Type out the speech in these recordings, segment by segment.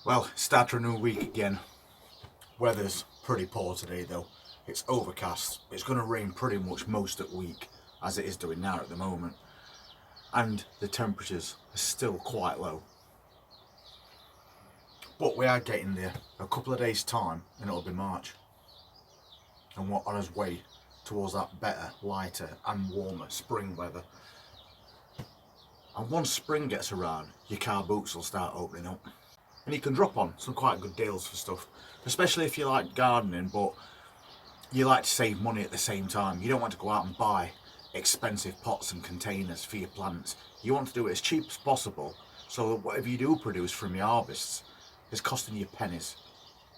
Well, start a new week again. Weather's pretty poor today though. It's overcast. It's going to rain pretty much most of the week, as it is doing now at the moment. And the temperatures are still quite low. But we are getting there. A couple of days time and it'll be March. And we're on our way towards that better, lighter and warmer spring weather. And once spring gets around, your car boots will start opening up. And you can drop on some quite good deals for stuff, especially if you like gardening but you like to save money at the same time. You don't want to go out and buy expensive pots and containers for your plants. You want to do it as cheap as possible so that whatever you do produce from your harvests is costing you pennies.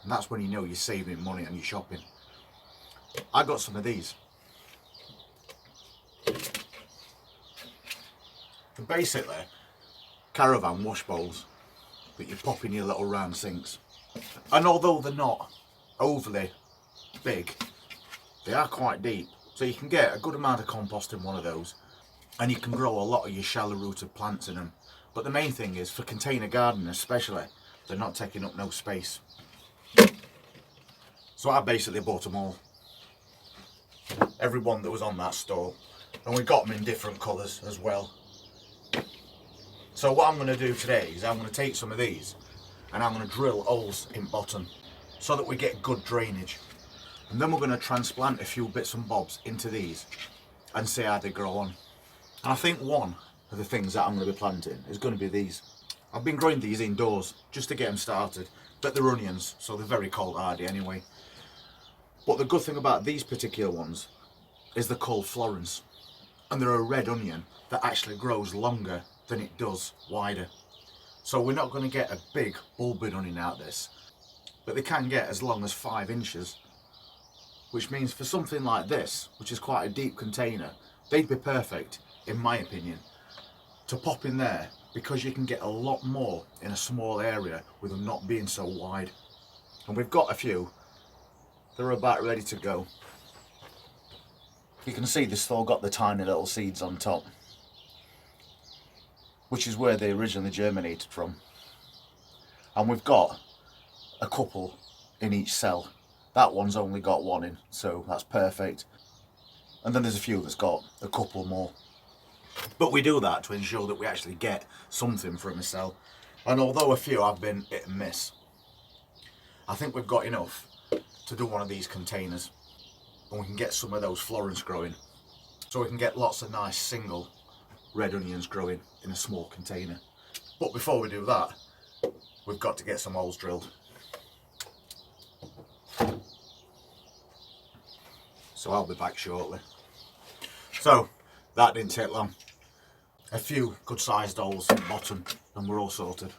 And that's when you know you're saving money on your shopping. I got some of these. They're basically caravan wash bowls that you pop in your little round sinks. And although they're not overly big, they are quite deep. So you can get a good amount of compost in one of those, and you can grow a lot of your shallow rooted plants in them. But the main thing is, for container gardening especially, they're not taking up no space. So I basically bought them all. Every one that was on that store. And we got them in different colours as well. So what I'm going to do today is I'm going to take some of these and I'm going to drill holes in bottom so that we get good drainage. And then we're going to transplant a few bits and bobs into these and see how they grow on. And I think one of the things that I'm going to be planting is going to be these. I've been growing these indoors just to get them started, but they're onions, so they're very cold hardy anyway. But the good thing about these particular ones is they're called Florence, and they're a red onion that actually grows longer than it does wider. So we're not going to get a big bulbing onion out of this, but they can get as long as 5 inches, which means for something like this, which is quite a deep container, they'd be perfect, in my opinion, to pop in there, because you can get a lot more in a small area with them not being so wide. And we've got a few. They're about ready to go. You can see they've still got the tiny little seeds on top, which is where they originally germinated from. And we've got a couple in each cell. That one's only got one in, so that's perfect. And then there's a few that's got a couple more. But we do that to ensure that we actually get something from a cell. And although a few have been hit and miss, I think we've got enough to do one of these containers. And we can get some of those Florence growing. So we can get lots of nice single red onions growing in a small container. But before we do that, we've got to get some holes drilled. So I'll be back shortly. So that didn't take long. A few good sized holes at the bottom and we're all sorted.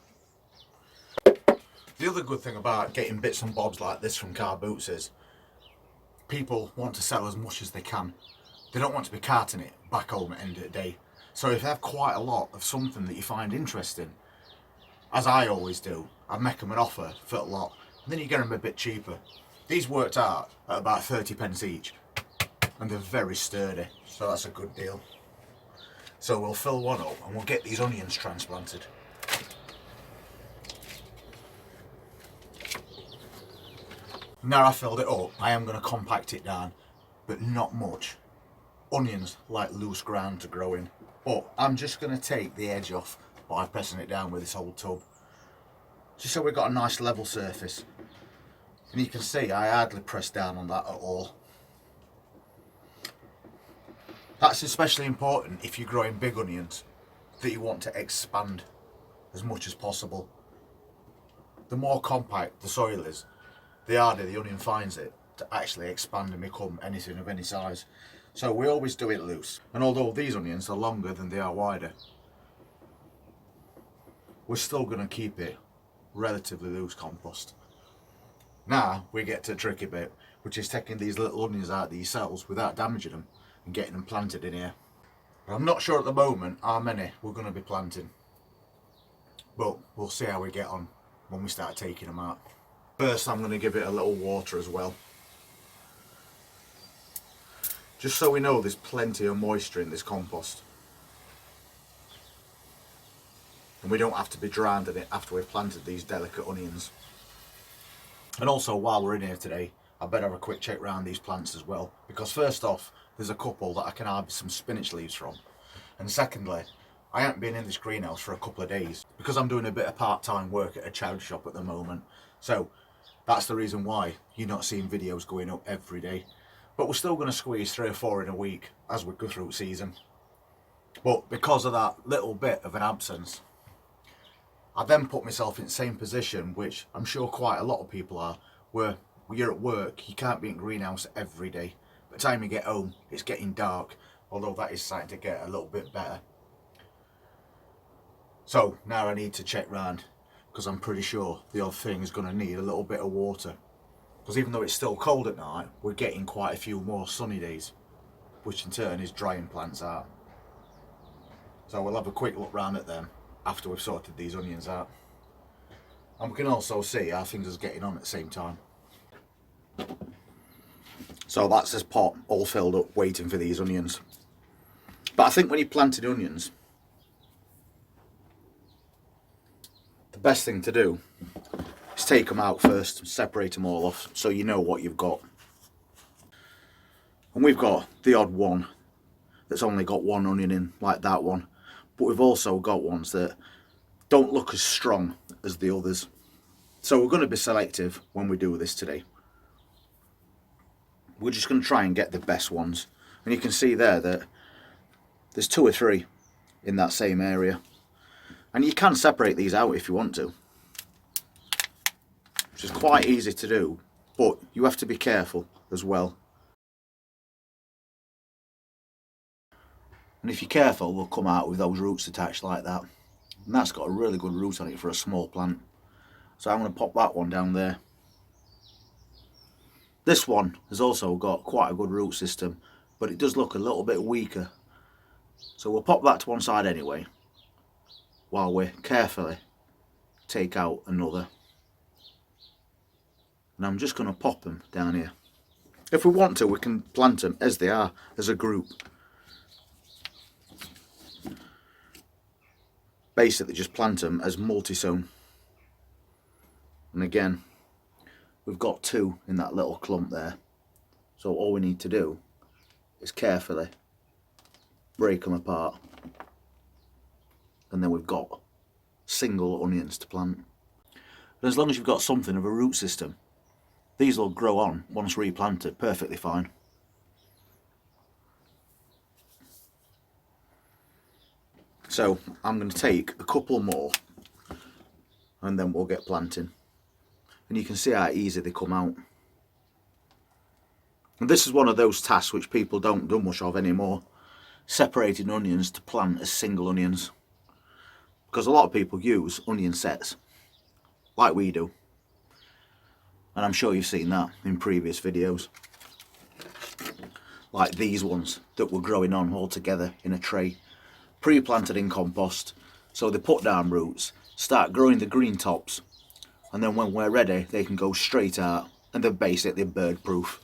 The other good thing about getting bits and bobs like this from car boots is people want to sell as much as they can. They don't want to be carting it back home at the end of the day. So if you have quite a lot of something that you find interesting, as I always do, I make them an offer for a lot, and then you get them a bit cheaper. These worked out at about 30 pence each, and they're very sturdy, so that's a good deal. So we'll fill one up and we'll get these onions transplanted. Now I filled it up, I am going to compact it down, but not much. Onions like loose ground to grow in, but I'm just going to take the edge off by pressing it down with this old tub, just so we've got a nice level surface. And you can see I hardly press down on that at all. That's especially important if you're growing big onions that you want to expand as much as possible. The more compact the soil is, the harder the onion finds it to actually expand and become anything of any size. So we always do it loose. And although these onions are longer than they are wider, we're still going to keep it relatively loose compost. Now we get to the tricky bit, which is taking these little onions out of these cells without damaging them and getting them planted in here. But I'm not sure at the moment how many we're going to be planting, but we'll see how we get on when we start taking them out. First I'm going to give it a little water as well, just so we know there's plenty of moisture in this compost. And and we don't have to be drowned in it after we've planted these delicate onions. And also, while we're in here today, I better have a quick check around these plants as well, because first off, there's a couple that I can harvest some spinach leaves from, and secondly, I haven't been in this greenhouse for a couple of days because I'm doing a bit of part-time work at a charity shop at the moment. So that's the reason why you're not seeing videos going up every day. But we're still going to squeeze 3 or 4 in a week as we go through season. But because of that little bit of an absence, I then put myself in the same position, which I'm sure quite a lot of people are, where you're at work, you can't be in greenhouse every day. By the time you get home, it's getting dark, although that is starting to get a little bit better. So now I need to check round, because I'm pretty sure the odd thing is going to need a little bit of water. Because even though it's still cold at night, we're getting quite a few more sunny days, which in turn is drying plants out. So we'll have a quick look round at them after we've sorted these onions out. And we can also see how things are getting on at the same time. So that's this pot all filled up waiting for these onions. But I think when you're planting onions, the best thing to do is take them out first and separate them all off so you know what you've got. And we've got the odd one that's only got one onion in, like that one, but we've also got ones that don't look as strong as the others. So we're going to be selective when we do this today. We're just going to try and get the best ones, and you can see there that there's 2 or 3 in that same area. And you can separate these out if you want to, which is quite easy to do, but you have to be careful as well. And if you're careful, they'll come out with those roots attached like that. And that's got a really good root on it for a small plant. So I'm going to pop that one down there. This one has also got quite a good root system, but it does look a little bit weaker. So we'll pop that to one side anyway, while we carefully take out another. And I'm just going to pop them down here. If we want to, we can plant them as they are, as a group. Basically just plant them as multi-sown. And again, we've got 2 in that little clump there. So all we need to do is carefully break them apart. And then we've got single onions to plant. And as long as you've got something of a root system, these will grow on once replanted perfectly fine. So I'm going to take a couple more and then we'll get planting. And you can see how easy they come out. And this is one of those tasks which people don't do much of anymore, separating onions to plant as single onions. Because a lot of people use onion sets, like we do. And I'm sure you've seen that in previous videos. Like these ones that were growing on all together in a tray, pre-planted in compost. So they put down roots, start growing the green tops, and then when we're ready, they can go straight out, and they're basically bird proof.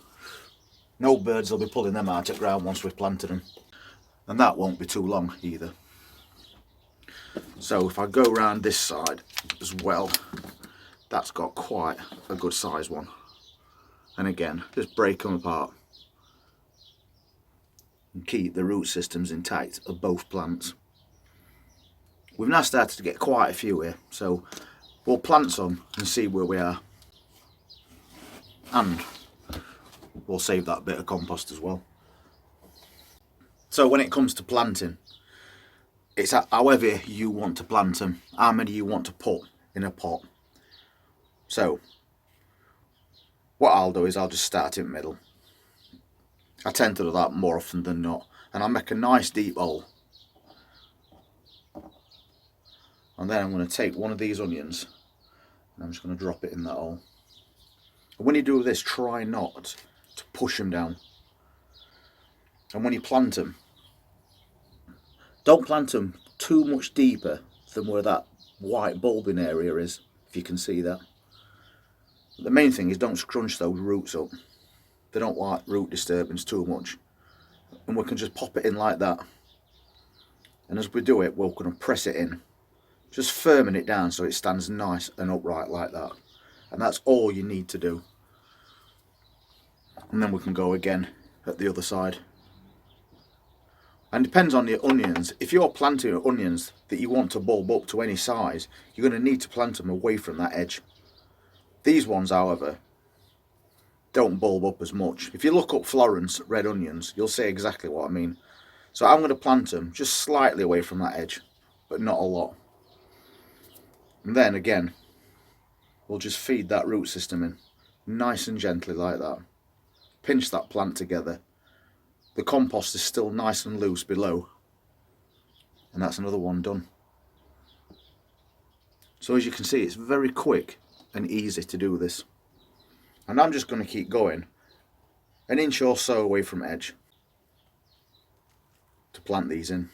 No birds will be pulling them out of ground once we've planted them. And that won't be too long either. So if I go around this side as well, that's got quite a good size one. And again, just break them apart and keep the root systems intact of both plants. We've now started to get quite a few here, so we'll plant some and see where we are. And we'll save that bit of compost as well. So when it comes to planting, it's however you want to plant them, how many you want to put in a pot. So what I'll do is I'll just start in the middle. I tend to do that more often than not, and I'll make a nice deep hole. And then I'm going to take one of these onions and I'm just going to drop it in that hole. And when you do this, try not to push them down. And when you plant them, don't plant them too much deeper than where that white bulbing area is, if you can see that. The main thing is don't scrunch those roots up. They don't like root disturbance too much. And we can just pop it in like that. And as we do it, we're going to press it in Just firming it down so it stands nice and upright like that. And that's all you need to do. And then we can go again at the other side. And depends on the onions. If you're planting onions that you want to bulb up to any size, you're going to need to plant them away from that edge. These ones, however, don't bulb up as much. If you look up Florence red onions, you'll see exactly what I mean. So I'm going to plant them just slightly away from that edge, but not a lot. And then again, we'll just feed that root system in, nice and gently like that. Pinch that plant together. The compost is still nice and loose below. And that's another one done. So as you can see, it's very quick and easy to do this. And I'm just going to keep going an inch or so away from edge to plant these in.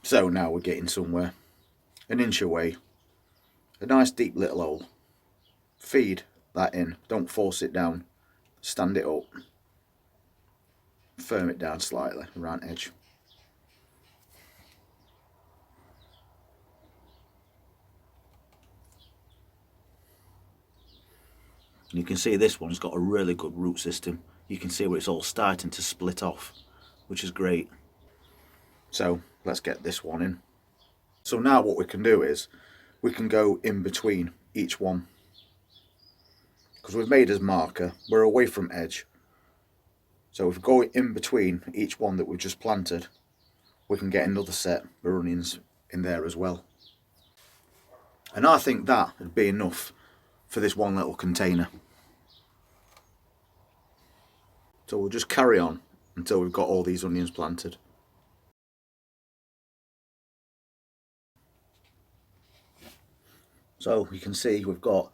So now we're getting somewhere. An inch away. A nice deep little hole. Feed that in. Don't force it down. Stand it up. Firm it down slightly around edge. You can see this one's got a really good root system. You can see where it's all starting to split off, which is great. So let's get this one in. So now what we can do is we can go in between each one. Because we've made as marker, we're away from edge. So if we go in between each one that we've just planted, we can get another set of onions in there as well. And I think that would be enough for this one little container. So we'll just carry on until we've got all these onions planted. So you can see we've got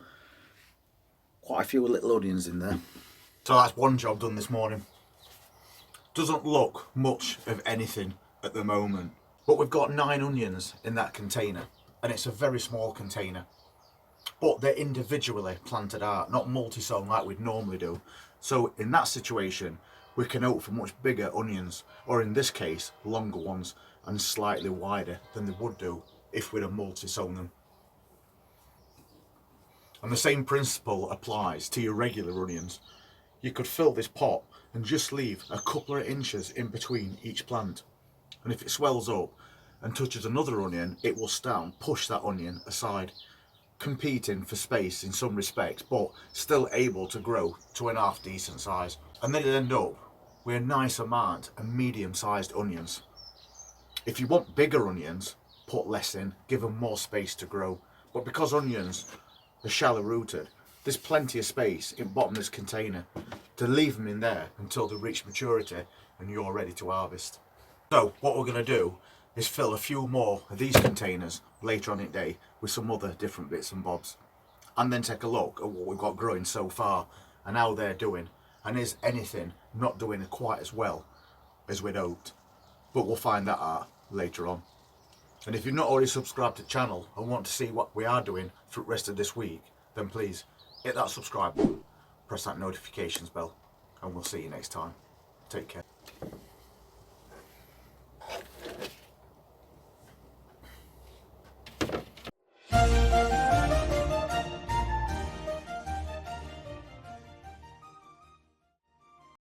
quite a few little onions in there. So that's one job done this morning. Doesn't look much of anything at the moment, but we've got 9 onions in that container, and it's a very small container. But they're individually planted out, not multi-sown like we'd normally do. So in that situation, we can hope for much bigger onions, or in this case, longer ones, and slightly wider than they would do if we'd have multi-sown them. And the same principle applies to your regular onions. You could fill this pot and just leave a couple of inches in between each plant. And if it swells up and touches another onion, it will start and push that onion aside, competing for space in some respects, but still able to grow to an half decent size. And then it'll end up with a nice amount of medium-sized onions. If you want bigger onions, put less in, give them more space to grow. But because onions are shallow rooted, there's plenty of space in bottom of this container to leave them in there until they reach maturity and you're ready to harvest. So what we're going to do is fill a few more of these containers later on in the day with some other different bits and bobs, and then take a look at what we've got growing so far and how they're doing, and is anything not doing quite as well as we'd hoped. But we'll find that out later on. And if you've not already subscribed to the channel and want to see what we are doing for the rest of this week, then please hit that subscribe button, press that notifications bell, and we'll see you next time. Take care.